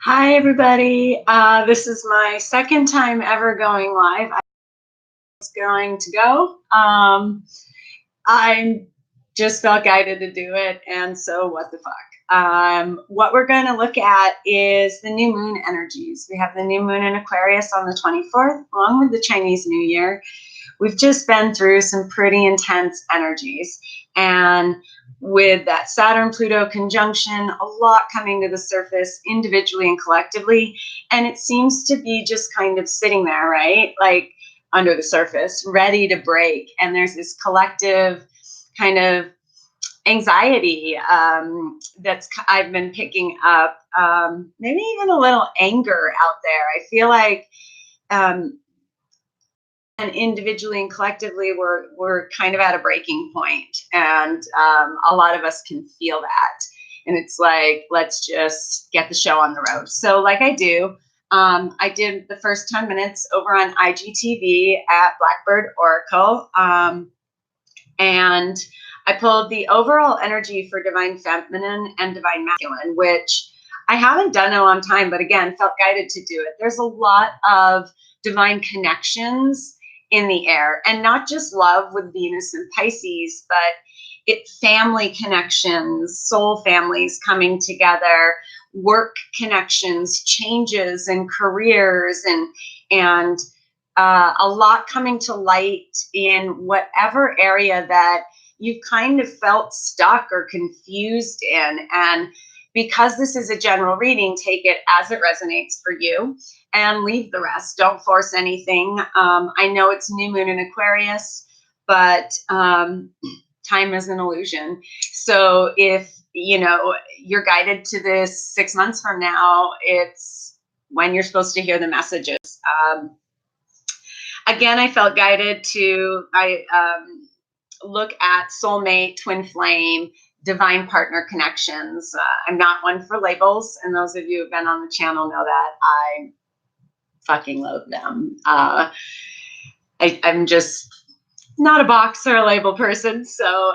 Hi, everybody. This is my second time ever going live. I was going to go. I just felt guided to do it, and so what the fuck. What we're going to look at is the new moon energies. We have the new moon in Aquarius on the 24th, along with the Chinese New Year. We've just been through some pretty intense energies, and with that Saturn-Pluto conjunction, a lot coming to the surface individually and collectively, and it seems to be just kind of sitting there, right? Like under the surface, ready to break. And there's this collective kind of anxiety that's I've been picking up, maybe even a little anger out there. I feel like and individually and collectively we're kind of at a breaking point, and a lot of us can feel that, and it's like, let's just get the show on the road. So like I do, I did the first 10 minutes over on IGTV at Blackbird Oracle, and I pulled the overall energy for divine feminine and divine masculine, which I haven't done in a long time, but again, felt guided to do it. There's a lot of divine connections in the air, and not just love with Venus and Pisces, but family connections, soul families coming together, work connections, changes in careers, and a lot coming to light in whatever area that you've kind of felt stuck or confused in. And because this is a general reading, take it as it resonates for you and leave the rest. Don't force anything. I know it's new moon in Aquarius, but time is an illusion. So if you're guided to this 6 months from now, it's when you're supposed to hear the messages. Again, I felt guided to look at soulmate, twin flame, divine partner connections. I'm not one for labels, and those of you who've been on the channel know that I fucking loathe them. I'm just not a box or a label person. So,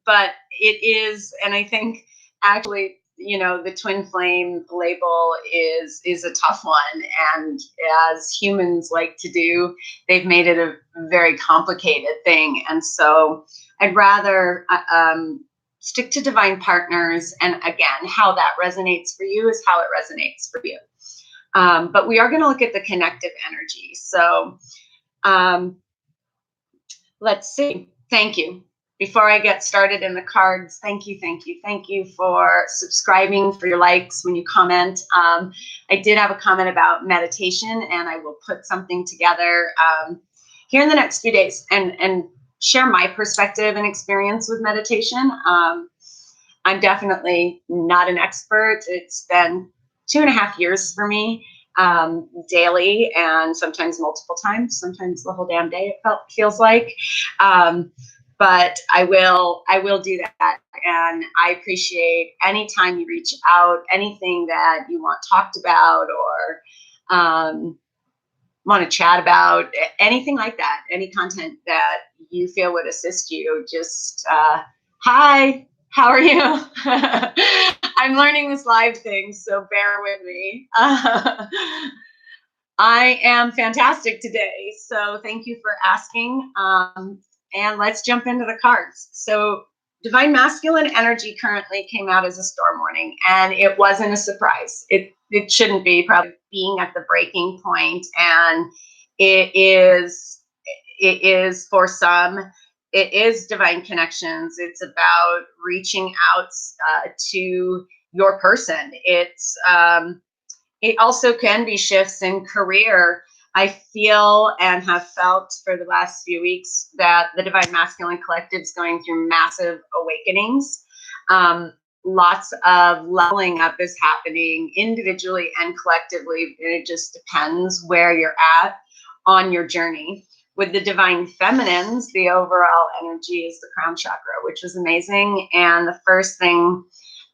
but it is, and I think actually, the twin flame label is a tough one, and as humans like to do, they've made it a very complicated thing. And so I'd rather stick to divine partners, and again, how that resonates for you is how it resonates for you. But we are going to look at the connective energy. So let's see. Thank you. Before I get started in the cards, thank you for subscribing, for your likes when you comment. I did have a comment about meditation, and I will put something together here in the next few days and share my perspective and experience with meditation. I'm definitely not an expert. It's been 2.5 years for me, daily, and sometimes multiple times, sometimes the whole damn day it feels like. But I will do that, and I appreciate any time you reach out, anything that you want talked about, or want to chat about, anything like that, any content that you feel would assist you. Just hi, how are you? I'm learning this live thing, so bear with me. I am fantastic today, so thank you for asking. And let's jump into the cards. So divine masculine energy currently came out as a storm warning, and it wasn't a surprise. It shouldn't be, probably being at the breaking point, and it is for some. It is divine connections. It's about reaching out to your person. It also can be shifts in career. I feel and have felt for the last few weeks that the Divine Masculine Collective is going through massive awakenings. Lots of leveling up is happening individually and collectively. It just depends where you're at on your journey. With the Divine Feminines, the overall energy is the crown chakra, which is amazing. And the first thing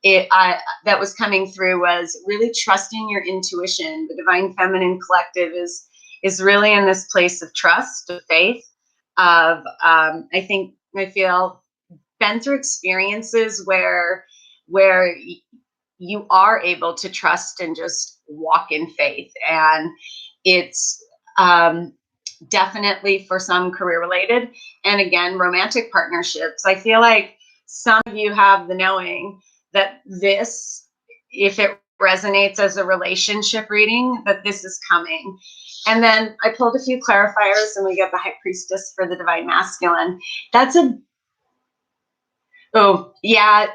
that was coming through was really trusting your intuition. The Divine Feminine Collective is really in this place of trust, of faith, of I feel been through experiences where you are able to trust and just walk in faith. And it's definitely for some career related, and again, romantic partnerships. I feel like some of you have the knowing that this, if it resonates as a relationship reading, that this is coming. And then I pulled a few clarifiers, and we get the High Priestess for the Divine Masculine. That's a, oh yeah,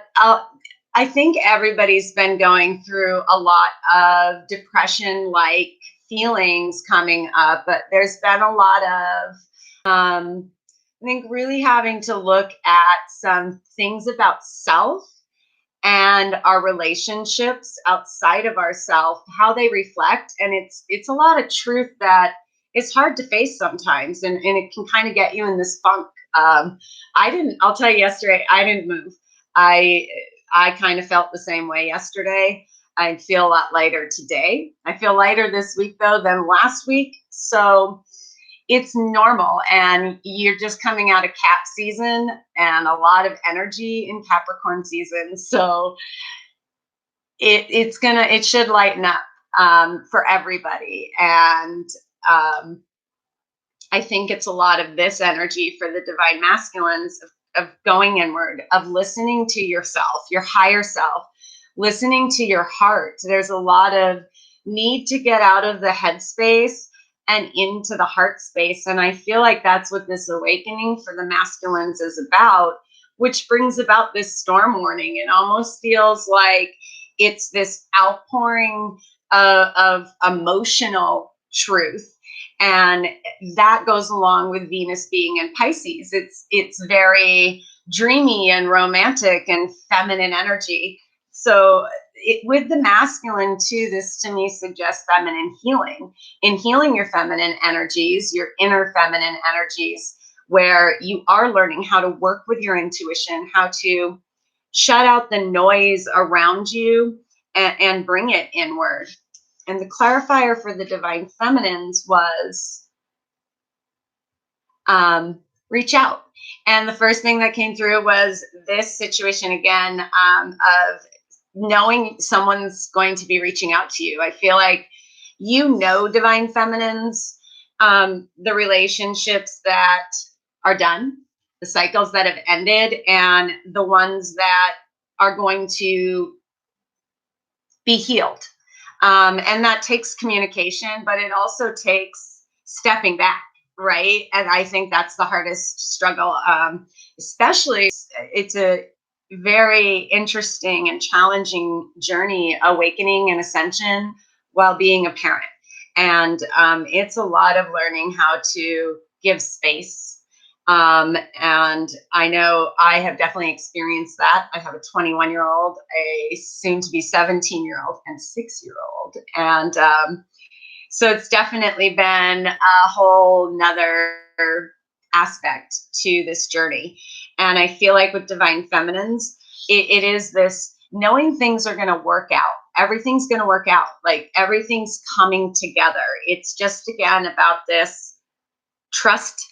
I think everybody's been going through a lot of depression-like feelings coming up, but there's been a lot of, I think, really having to look at some things about self and our relationships outside of ourselves, how they reflect. And it's a lot of truth that it's hard to face sometimes, and it can kind of get you in this funk. I'll tell you, yesterday, I didn't move. I kind of felt the same way yesterday. I feel a lot lighter today. I feel lighter this week, though, than last week. So it's normal. And you're just coming out of Cap season and a lot of energy in Capricorn season. So it should lighten up for everybody. And I think it's a lot of this energy for the Divine Masculines of going inward, of listening to yourself, your higher self, listening to your heart. There's a lot of need to get out of the headspace and into the heart space. And I feel like that's what this awakening for the masculines is about, which brings about this storm warning. It almost feels like it's this outpouring of emotional truth. And that goes along with Venus being in Pisces. It's very dreamy and romantic and feminine energy. So with the masculine too, this to me suggests feminine healing. In healing your feminine energies, your inner feminine energies, where you are learning how to work with your intuition, how to shut out the noise around you and bring it inward. And the clarifier for the divine feminines was reach out. And the first thing that came through was this situation again, of knowing someone's going to be reaching out to you. I feel like, divine feminines, the relationships that are done, the cycles that have ended, and the ones that are going to be healed. And that takes communication, but it also takes stepping back, right? And I think that's the hardest struggle. Especially, it's a very interesting and challenging journey, awakening and ascension while being a parent. And it's a lot of learning how to give space. And I know I have definitely experienced that. I have a 21-year-old, a soon to be 17-year-old, and 6-year-old. And so it's definitely been a whole nother aspect to this journey. And I feel like with divine feminines, it is this knowing things are going to work out. Everything's going to work out. Like everything's coming together. It's just, again, about this trust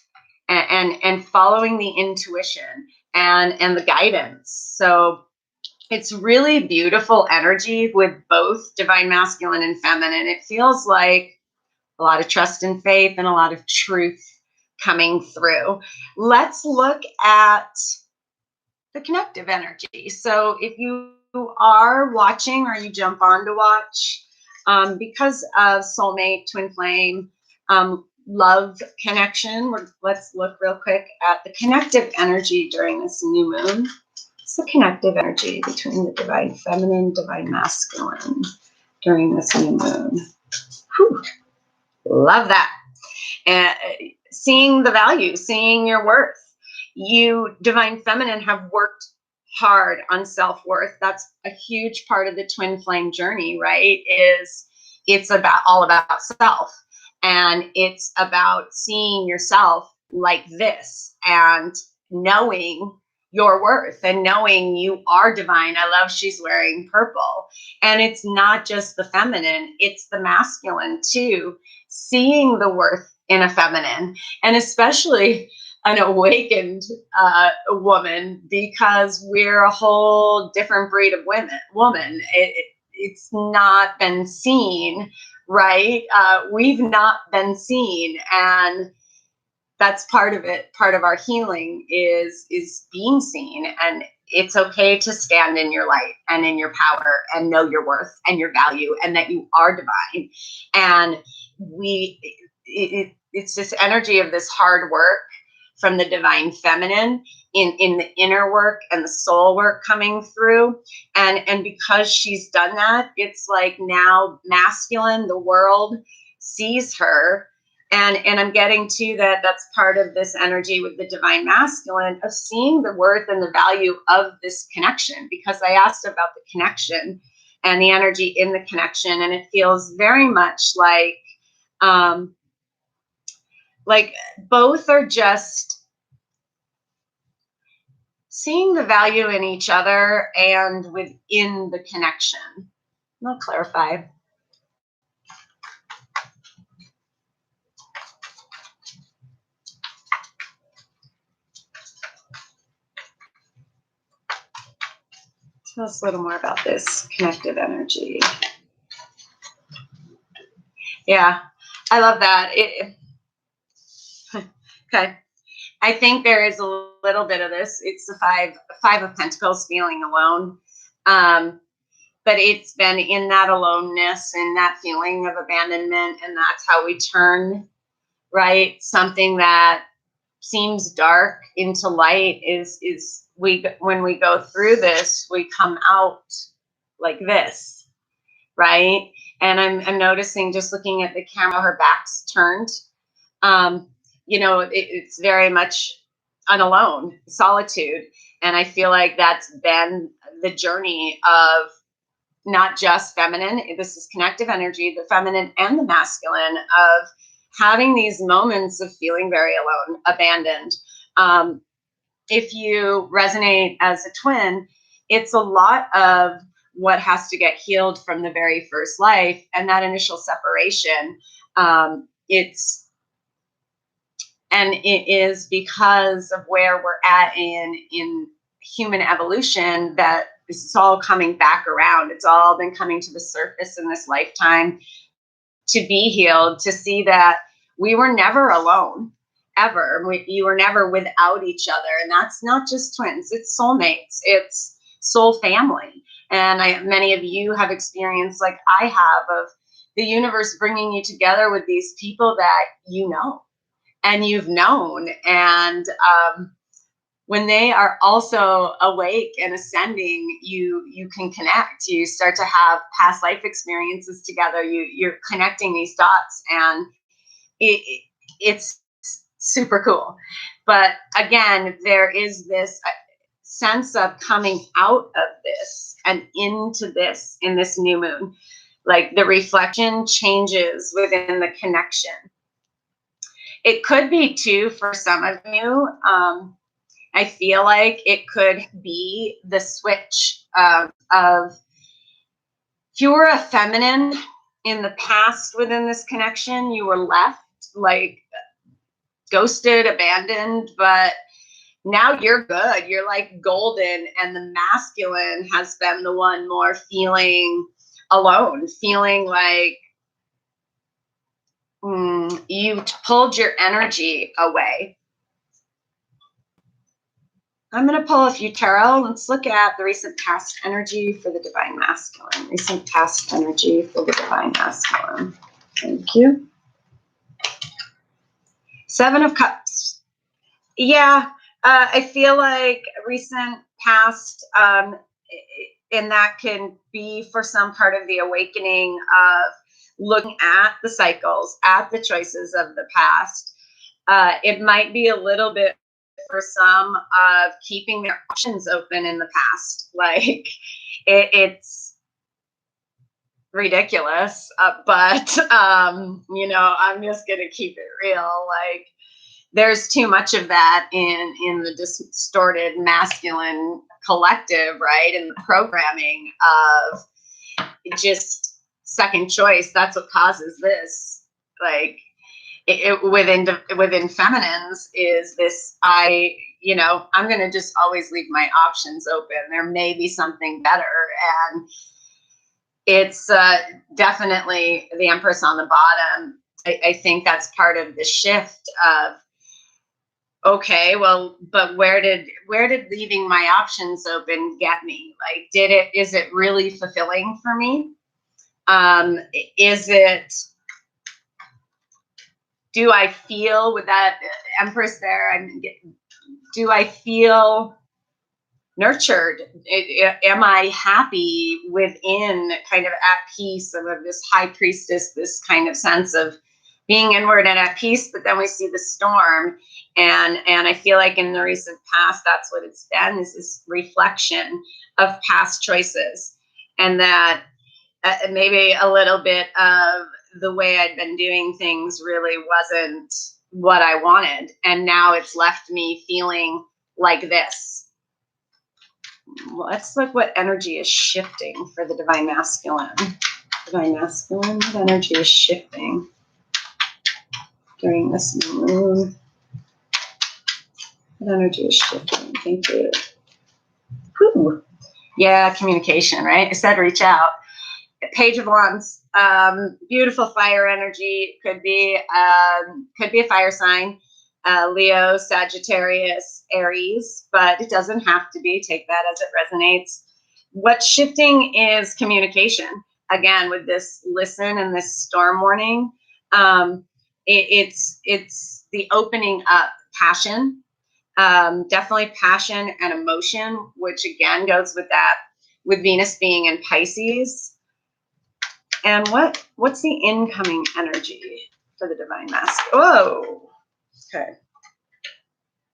and following the intuition and the guidance. So it's really beautiful energy with both divine masculine and feminine. It feels like a lot of trust and faith and a lot of truth coming through. Let's look at the connective energy. So if you are watching or you jump on to watch, because of soulmate, twin flame, love connection, let's look real quick at the connective energy during this new moon. It's the connective energy between the divine feminine, divine masculine during this new moon. Whew. Love that. And seeing the value, seeing your worth. You, divine feminine, have worked hard on self-worth. That's a huge part of the twin flame journey, right? It's all about self. And it's about seeing yourself like this and knowing your worth and knowing you are divine. I love she's wearing purple. And it's not just the feminine, it's the masculine too. Seeing the worth in a feminine. And especially an awakened woman, because we're a whole different breed of woman. It's not been seen, right? We've not been seen, and that's part of it. Part of our healing is being seen, and it's okay to stand in your light and in your power and know your worth and your value and that you are divine. And it's this energy of this hard work from the divine feminine in the inner work and the soul work coming through. And because she's done that, it's like now masculine, the world sees her. And I'm getting to that. That's part of this energy with the divine masculine of seeing the worth and the value of this connection, because I asked about the connection and the energy in the connection. And it feels very much like both are just seeing the value in each other and within the connection. I'll clarify. Tell us a little more about this connective energy. Yeah, I love that. Okay. I think there is a little bit of this. It's the five of Pentacles, feeling alone. But it's been in that aloneness and that feeling of abandonment. And that's how we turn, right? Something that seems dark into light is when we go through this, we come out like this, right? And I'm noticing, just looking at the camera, her back's turned. It's very much alone, solitude. And I feel like that's been the journey of not just feminine. This is connective energy, the feminine and the masculine, of having these moments of feeling very alone, abandoned. If you resonate as a twin, it's a lot of what has to get healed from the very first life and that initial separation. It is because of where we're at in human evolution that this is all coming back around. It's all been coming to the surface in this lifetime to be healed, to see that we were never alone, ever. You were never without each other. And that's not just twins, it's soulmates, it's soul family. And many of you have experienced, like I have, of the universe bringing you together with these people that you know and you've known. And when they are also awake and ascending, you can connect. You start to have past life experiences together. You're connecting these dots, and it's super cool. But again, there is this sense of coming out of this and into this in this new moon. Like the reflection changes within the connection. It could be too, for some of you, I feel like it could be the switch of if you were a feminine in the past within this connection, you were left like ghosted, abandoned, but now you're good. You're like golden, and the masculine has been the one more feeling alone, feeling like you pulled your energy away. I'm going to pull a few tarot. Let's look at the recent past energy for the divine masculine. Recent past energy for the divine masculine. Thank you. Seven of Cups. Yeah, I feel like recent past, and that can be for some part of the awakening of looking at the cycles, at the choices of the past. It might be a little bit for some of keeping their options open in the past. Like it's ridiculous, but I'm just gonna keep it real. Like there's too much of that in the distorted masculine collective, right? And the programming of just second choice. That's what causes this. Like within feminines is this, I'm going to just always leave my options open. There may be something better. And it's definitely the Empress on the bottom. I think that's part of the shift of, okay, well, but where did leaving my options open get me? Like, is it really fulfilling for me? Do I feel with that Empress there? Do I feel nurtured? Am I happy within, kind of at peace, of this High Priestess, this kind of sense of being inward and at peace? But then we see the storm, and I feel like in the recent past, that's what it's been, is this reflection of past choices, and that maybe a little bit of the way I'd been doing things really wasn't what I wanted, and now it's left me feeling like this. Let's look what energy is shifting for the Divine Masculine. Divine Masculine, what energy is shifting during this moon? What energy is shifting? Thank you. Whew. Yeah, communication, right? I said reach out. Page of Wands, beautiful fire energy. Could be a fire sign. Leo, Sagittarius, Aries, but it doesn't have to be. Take that as it resonates. What's shifting is communication. Again, with this listen and this storm warning, it's the opening up, passion, definitely passion and emotion, which again goes with that, with Venus being in Pisces. And what's the incoming energy for the Divine Masculine? Whoa. Okay.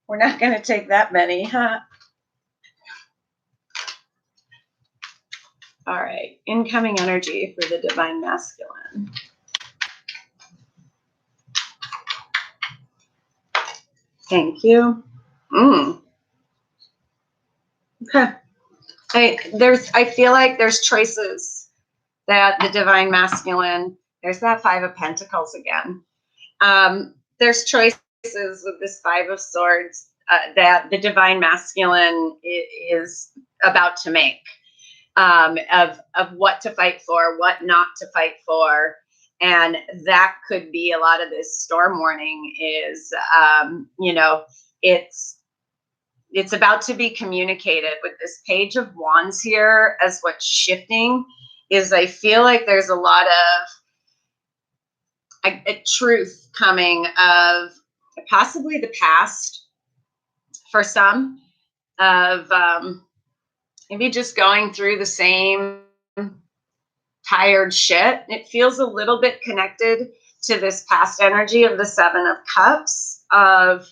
We're not going to take that many, huh? All right. Incoming energy for the Divine Masculine. Thank you. Okay. I feel like there's choices that the Divine Masculine, there's that Five of Pentacles again. There's choices with this Five of Swords that the Divine Masculine is about to make, of what to fight for, what not to fight for. And that could be a lot of this storm warning is, it's about to be communicated with this Page of Wands here. As what's shifting is, I feel like there's a lot of a truth coming of possibly the past for some, of maybe just going through the same tired shit. It feels a little bit connected to this past energy of the Seven of Cups, of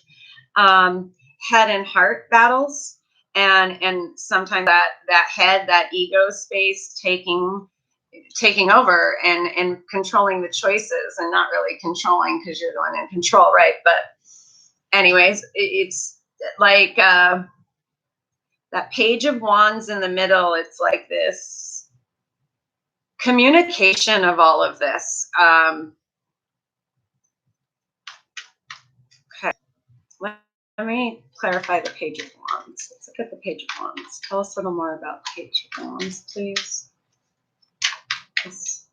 head and heart battles, and sometimes that head, that ego space taking over and controlling the choices, and not really controlling because you're the one in control, right? But anyways, it's like that Page of Wands in the middle. It's like this communication of all of this. Okay, let me clarify the Page of Wands. Let's look at the Page of Wands. Tell us a little more about Page of Wands, please. This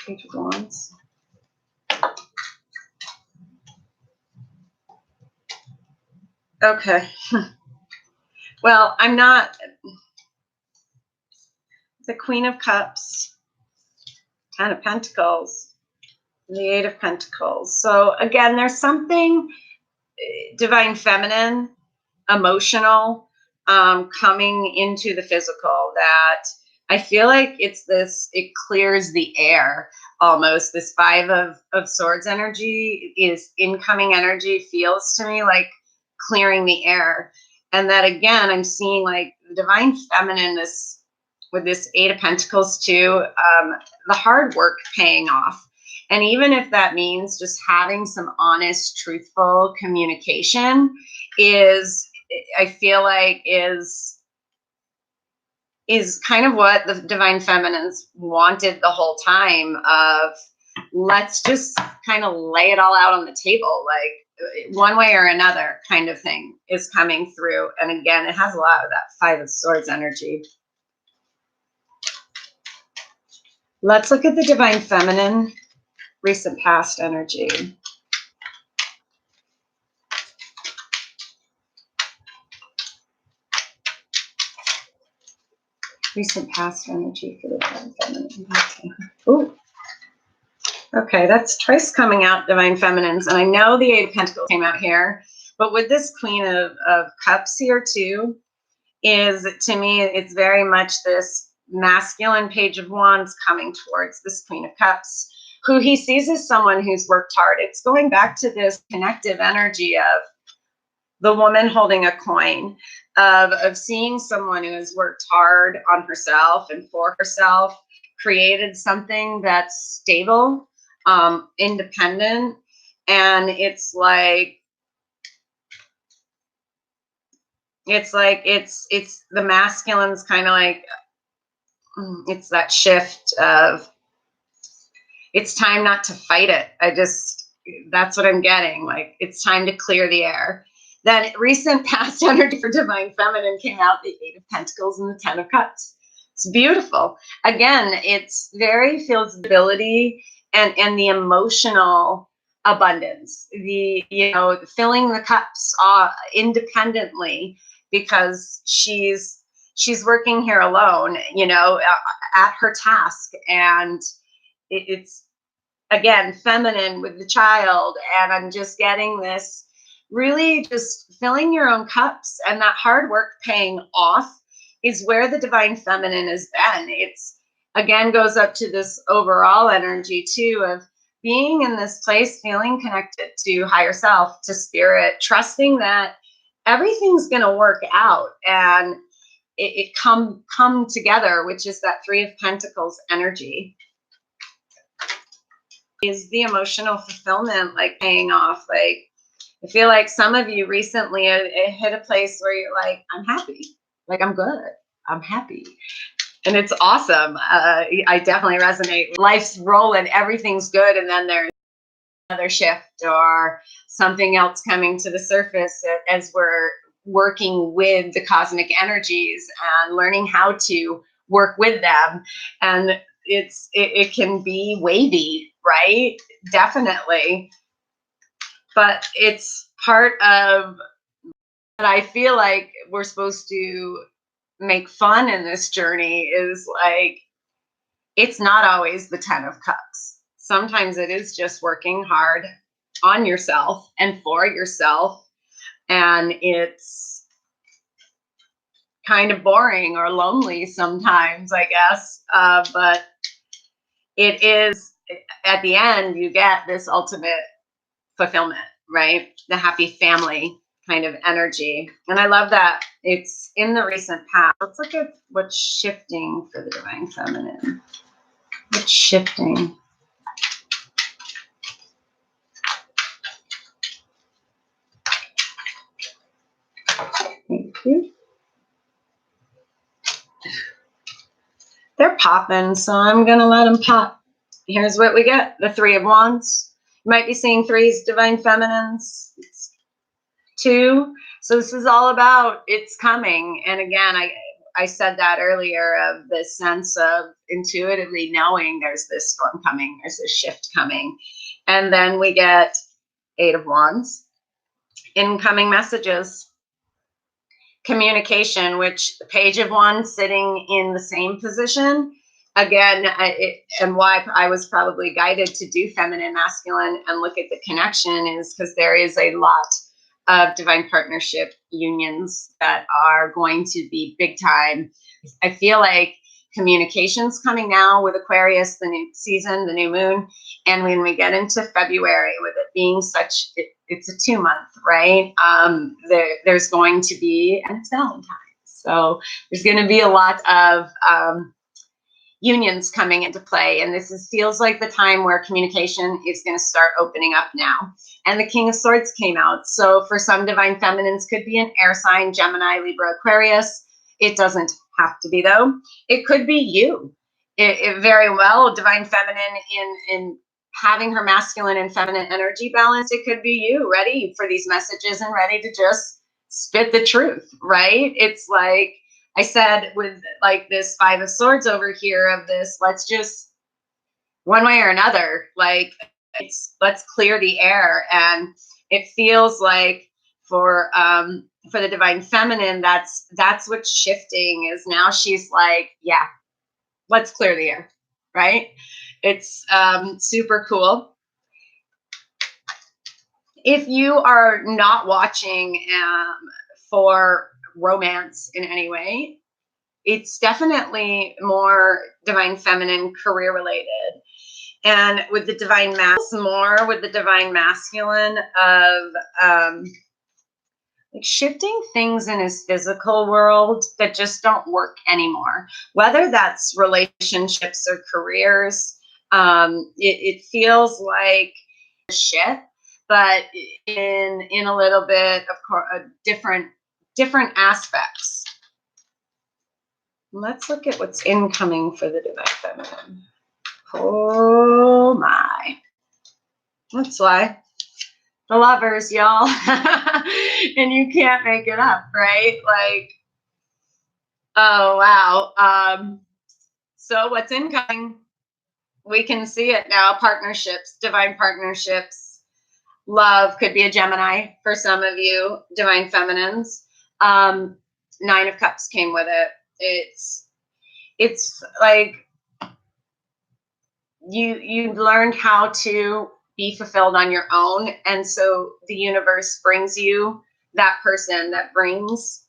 Page of Wands. Okay. Well, I'm not the Queen of Cups, Ten of Pentacles, and the Eight of Pentacles. So again, there's something divine feminine, emotional, coming into the physical, that I feel like it clears the air almost. This Five of Swords energy is incoming energy, feels to me like clearing the air. And that again, I'm seeing like the divine feminine, with this Eight of Pentacles too, the hard work paying off. And even if that means just having some honest, truthful communication, I feel like is kind of what the divine feminines wanted the whole time, of let's just kind of lay it all out on the table, like one way or another kind of thing is coming through. And again, it has a lot of that Five of Swords energy. Let's look at the Divine Feminine recent past energy. Recent past energy for the Divine Feminine. Okay. Ooh. Okay, that's twice coming out, Divine Feminines. And I know the Eight of Pentacles came out here, but with this Queen of Cups here too, is, to me, it's very much this masculine Page of Wands coming towards this Queen of Cups, who he sees as someone who's worked hard. It's going back to this connective energy of the woman holding a coin, of seeing someone who has worked hard on herself and for herself, created something that's stable, independent, and it's the masculine's kind of like, it's that shift of, it's time not to fight it. That's what I'm getting. Like, it's time to clear the air. Then recent past energy for Divine Feminine came out, the Eight of Pentacles and the Ten of Cups. It's beautiful. Again, it's very feels ability and the emotional abundance, filling the cups independently, because she's working here alone, at her task. And it's, again, feminine with the child. And I'm just getting this really just filling your own cups, and that hard work paying off is where the Divine Feminine has been. It's, again, goes up to this overall energy too of being in this place, feeling connected to higher self, to spirit, trusting that everything's going to work out and it come together, which is that Three of Pentacles energy. Is the emotional fulfillment, like, paying off. Like, I feel like some of you recently it hit a place where you're like, I'm happy, like, I'm good, I'm happy. And it's awesome. I definitely resonate. Life's rolling, everything's good, and then there's another shift or something else coming to the surface as we're working with the cosmic energies and learning how to work with them. And it can be wavy, right? Definitely. But it's part of what I feel like we're supposed to make fun in this journey, is like, it's not always the Ten of Cups. Sometimes it is just working hard on yourself and for yourself. And it's kind of boring or lonely sometimes, I guess. But it is, at the end, you get this ultimate fulfillment, right? The happy family kind of energy. And I love that it's in the recent past. Let's look at what's shifting for the Divine Feminine. What's shifting? Thank you. They're popping, so I'm going to let them pop. Here's what we get. The Three of Wands. You might be seeing threes, Divine Feminines. It's 2. So this is all about, it's coming. And again, I said that earlier, of this sense of intuitively knowing there's this storm coming, there's this shift coming. And then we get Eight of Wands, incoming messages, communication, which the Page of Wands sitting in the same position. Again, and why I was probably guided to do feminine, masculine, and look at the connection is because there is a lot of divine partnership unions that are going to be big time. I feel like communications coming now with Aquarius, the new season, the new moon. And when we get into February, with it being such, it's a 2-month, right? There's going to be, and it's Valentine's. So there's going to be a lot of unions coming into play. And this feels like the time where communication is going to start opening up now. And the King of Swords came out. So for some divine feminines, could be an air sign, Gemini, Libra, Aquarius. It doesn't have to be, though. It could be you. It very well, divine feminine in having her masculine and feminine energy balanced. It could be you ready for these messages and ready to just spit the truth, right? It's like I said with like this Five of Swords over here of this, let's just one way or another, like let's clear the air. And it feels like for the divine feminine, that's what's shifting is now she's like, yeah, let's clear the air, right? It's super cool. If you are not watching for romance in any way, it's definitely more divine feminine career related. And with the divine more with the divine masculine of like shifting things in his physical world that just don't work anymore, whether that's relationships or careers. It feels like shit, but in a little bit of course different aspects. Let's look at what's incoming for the divine feminine. Oh my. That's why. The Lovers, y'all. And you can't make it up, right? Like, oh wow. So what's incoming? We can see it now. Partnerships, divine partnerships. Love could be a Gemini for some of you, divine feminines. 9 of Cups came with it. It's like you learned how to be fulfilled on your own, and so the universe brings you that person that brings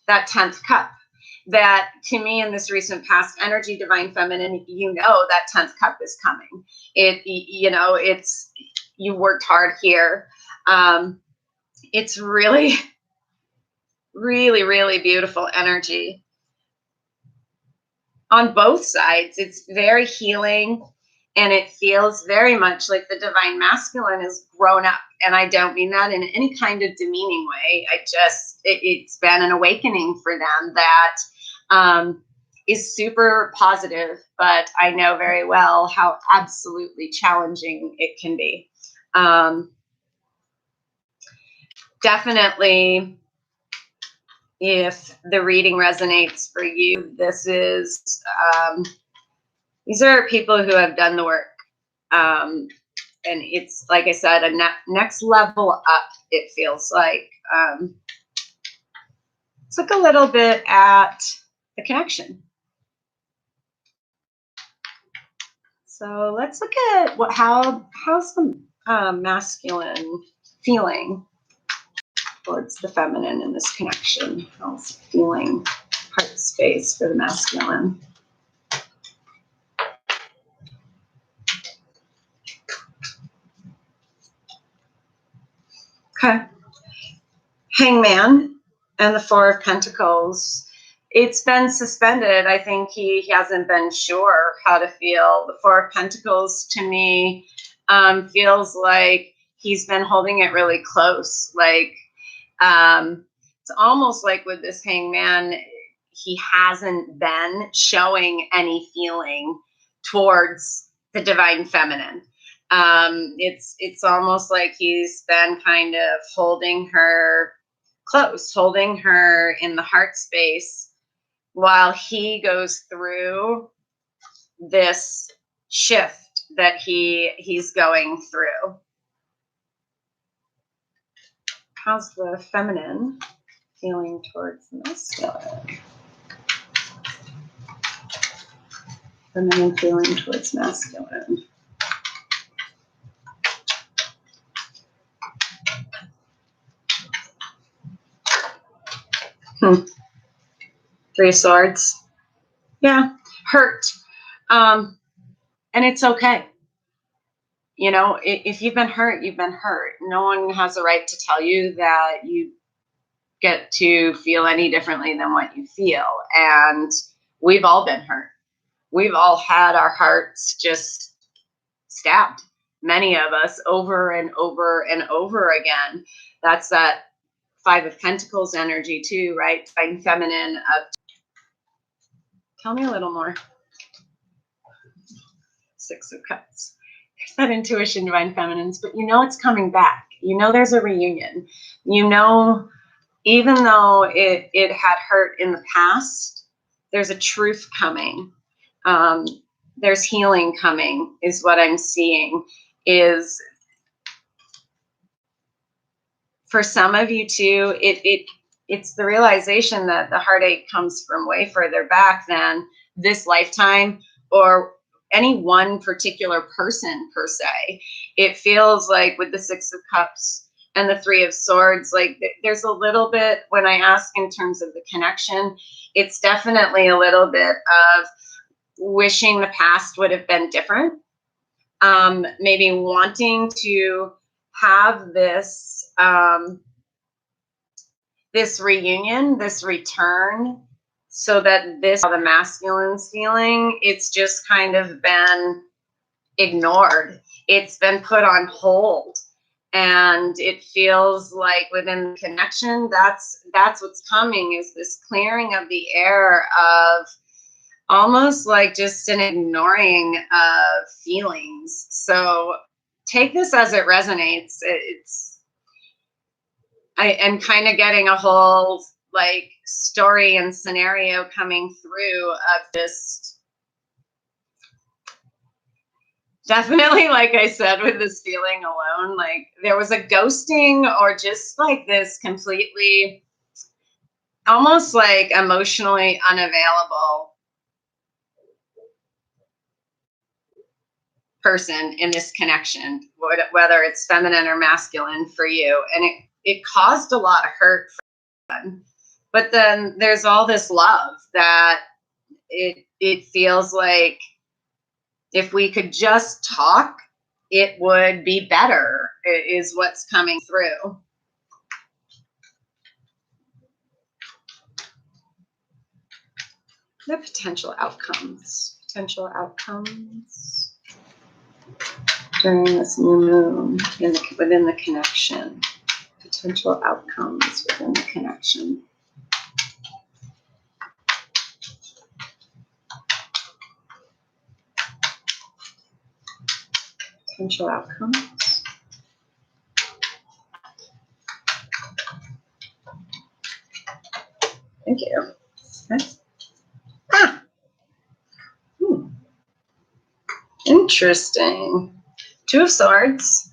that 10th cup. That to me in this recent past energy, divine feminine, you know that 10th cup is coming. It's you worked hard here. It's really really really beautiful energy on both sides. It's very healing. And it feels very much like the divine masculine is grown up. And I don't mean that in any kind of demeaning way. It's been an awakening for them that is super positive. But I know very well how absolutely challenging it can be. Definitely, if the reading resonates for you, these are people who have done the work. And it's, like I said, a next level up, it feels like. Let's look a little bit at the connection. So let's look at how's the masculine feeling towards the feminine in this connection. How's it feeling? Heart space for the masculine. Okay. Hangman and the Four of Pentacles. It's been suspended. I think he hasn't been sure how to feel. The Four of Pentacles to me feels like he's been holding it really close. Like it's almost like with this Hangman, he hasn't been showing any feeling towards the divine feminine. It's almost like he's been kind of holding her close, holding her in the heart space while he goes through this shift that he's going through. How's the feminine feeling towards the masculine? Feminine feeling towards masculine. Three of Swords. Yeah, hurt. And it's okay. You know, if you've been hurt, you've been hurt. No one has a right to tell you that you get to feel any differently than what you feel. And we've all been hurt. We've all had our hearts just stabbed. Many of us over and over and over again. That's that Five of Pentacles energy too, right? Divine feminine. Tell me a little more. Six of Cups. that intuition, divine feminines, but you know it's coming back. You know there's a reunion. You know, even though it had hurt in the past, there's a truth coming. There's healing coming, is what I'm seeing. Is for some of you too, it's the realization that the heartache comes from way further back than this lifetime or any one particular person per se. It feels like with the Six of Cups and the Three of Swords, like there's a little bit, when I ask in terms of the connection, it's definitely a little bit of wishing the past would have been different. Maybe wanting to have this this reunion, this return, so that this, how the masculine's feeling, it's just kind of been ignored. It's been put on hold. And it feels like within the connection, that's what's coming, is this clearing of the air of almost like just an ignoring of feelings. So take this as it resonates. I am kind of getting a whole like story and scenario coming through of just definitely, like I said, with this feeling alone, like there was a ghosting or just like this completely almost like emotionally unavailable person in this connection, whether it's feminine or masculine for you. And it caused a lot of hurt for them. But then there's all this love that it feels like if we could just talk, it would be better, is what's coming through. The potential outcomes. Potential outcomes during this new moon within the connection. Potential outcomes within the connection. Potential outcomes. Thank you. Okay. Interesting. Two of Swords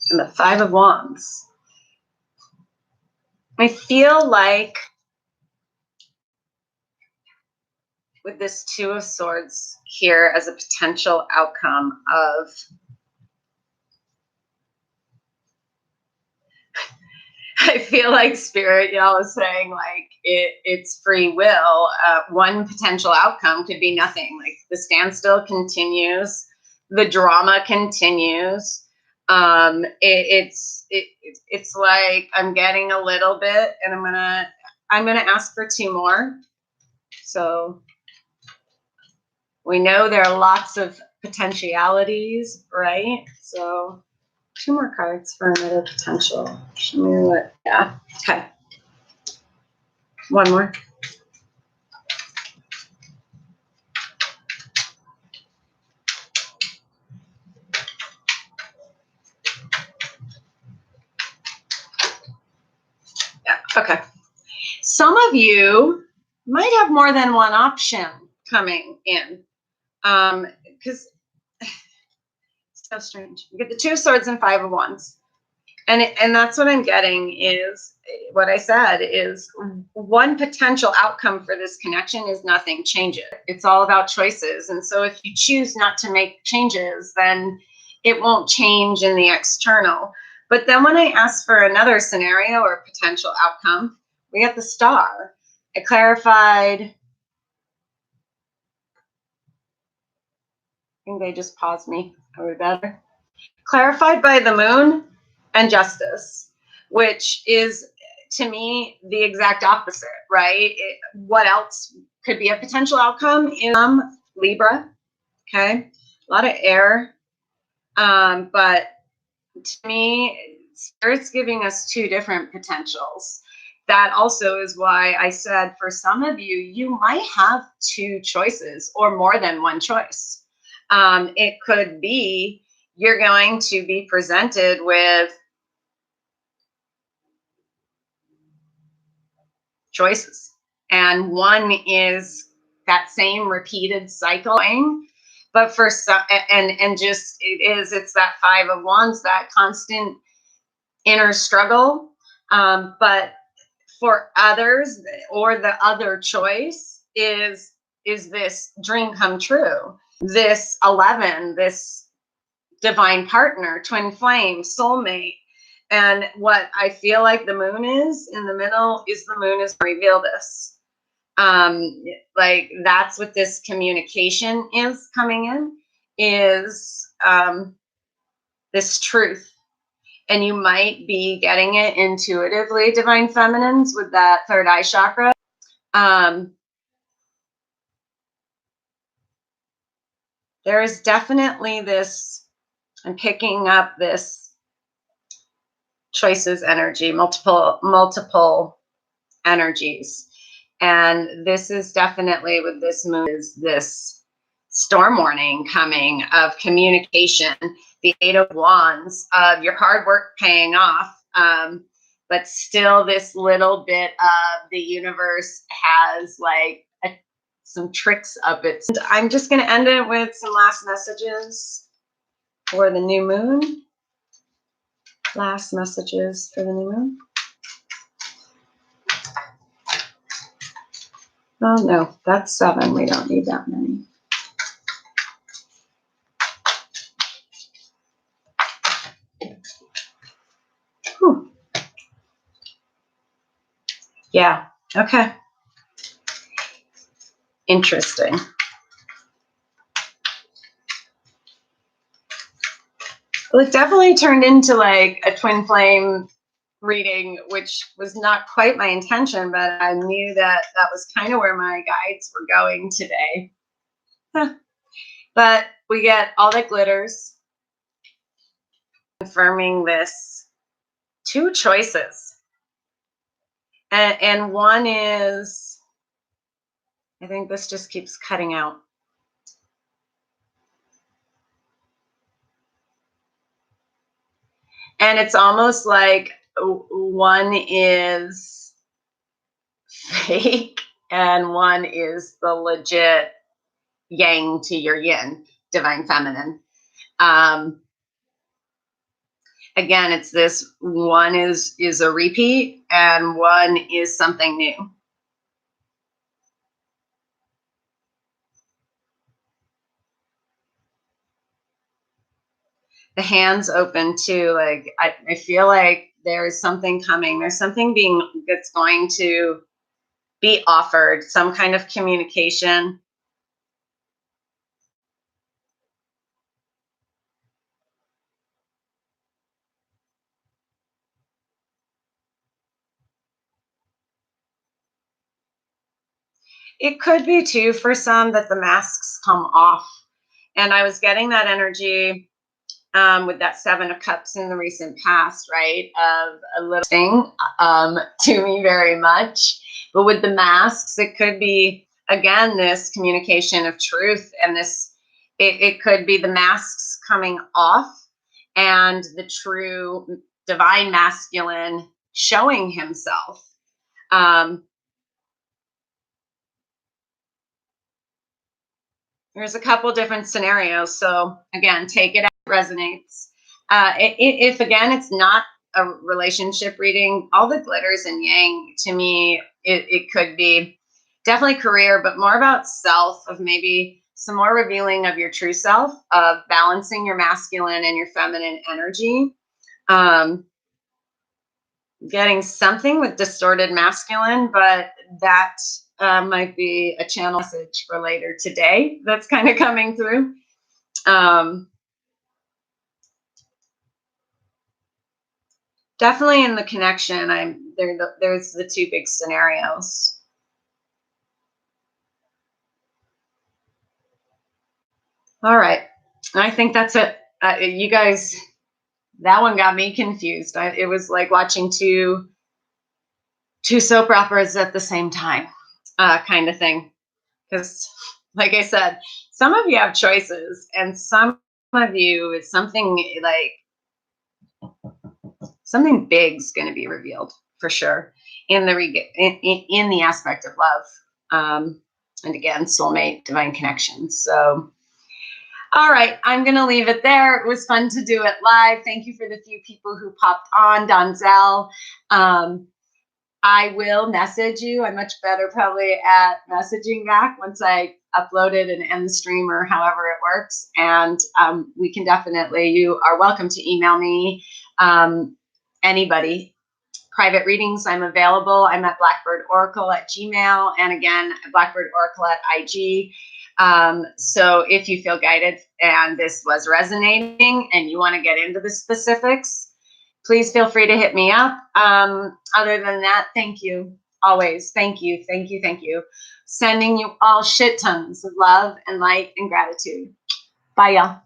and the Five of Wands. I feel like with this Two of Swords here as a potential outcome of I feel like Spirit, y'all, is saying like it's free will. One potential outcome could be nothing. Like the standstill continues, the drama continues. It's like I'm getting a little bit, and I'm gonna ask for two more. So we know there are lots of potentialities, right? So two more cards for another potential. Show me what, yeah, okay. One more. Yeah, okay. Some of you might have more than one option coming in. Because so strange. You get the Two of Swords and Five of Wands. And that's what I'm getting, is what I said is one potential outcome for this connection is nothing changes. It's all about choices. And so if you choose not to make changes, then it won't change in the external. But then when I ask for another scenario or potential outcome, we got the Star. I clarified. I think they just paused me. Are we better? Clarified by the Moon and Justice, which is to me the exact opposite, right? What else could be a potential outcome in Libra? Okay, a lot of air, but to me, Spirit's giving us two different potentials. That also is why I said for some of you, you might have two choices or more than one choice. It could be you're going to be presented with choices. And one is that same repeated cycle. But for some, and just it's that Five of Wands, that constant inner struggle. But for others, or the other choice is this dream come true, this 11, this divine partner, twin flame, soulmate. And what I feel like the moon is in the middle is the moon is reveal this. Like that's what this communication is coming in, is this truth. And you might be getting it intuitively, divine feminines, with that third eye chakra. There is definitely this, I'm picking up this choices energy, multiple energies. And this is definitely, with this moon, is this storm warning coming of communication, the Eight of Wands, of your hard work paying off. But still this little bit of the universe has like some tricks up it. And I'm just going to end it with some last messages for the new moon. Last messages for the new moon. Oh no, that's 7. We don't need that many. Whew. Yeah, okay. Interesting. Well, it definitely turned into like a twin flame reading, which was not quite my intention, but I knew that that was kind of where my guides were going today. But we get all that glitters, confirming this 2 choices. And one is, I think this just keeps cutting out. And it's almost like one is fake and one is the legit yang to your yin, divine feminine. Again, it's this, one is a repeat and one is something new. The hands open too. Like I feel like there's something coming. There's something that's going to be offered, some kind of communication. It could be too, for some, that the masks come off. And I was getting that energy with that 7 of Cups in the recent past, right? Of a little thing to me very much. But with the masks, it could be, again, this communication of truth. And this, it could be the masks coming off and the true divine masculine showing himself. There's a couple different scenarios. So again, take it as it resonates. If again, it's not a relationship reading, all the glitters and yang, to me, it could be definitely career, but more about self, of maybe some more revealing of your true self, of balancing your masculine and your feminine energy. Getting something with distorted masculine, but that might be a channel message for later today that's kind of coming through. Definitely in the connection, there's the 2 big scenarios. All right, I think that's it. You guys, that one got me confused. It was like watching two soap operas at the same time, kind of thing. Because, like I said, some of you have choices, and some of you, it's something like something big's going to be revealed for sure in the in the aspect of love, and again, soulmate, divine connection. So, all right, I'm going to leave it there. It was fun to do it live. Thank you for the few people who popped on. Donzel, I will message you. I'm much better probably at messaging back once I upload it and end the stream, or however it works. And we can definitely, you are welcome to email me, anybody. Private readings, I'm available. I'm at blackbirdoracle@gmail, and again, blackbirdoracle@IG. So if you feel guided and this was resonating and you want to get into the specifics, please feel free to hit me up. Other than that, thank you. Always. Thank you. Thank you. Thank you. Sending you all shit tons of love and light and gratitude. Bye, y'all.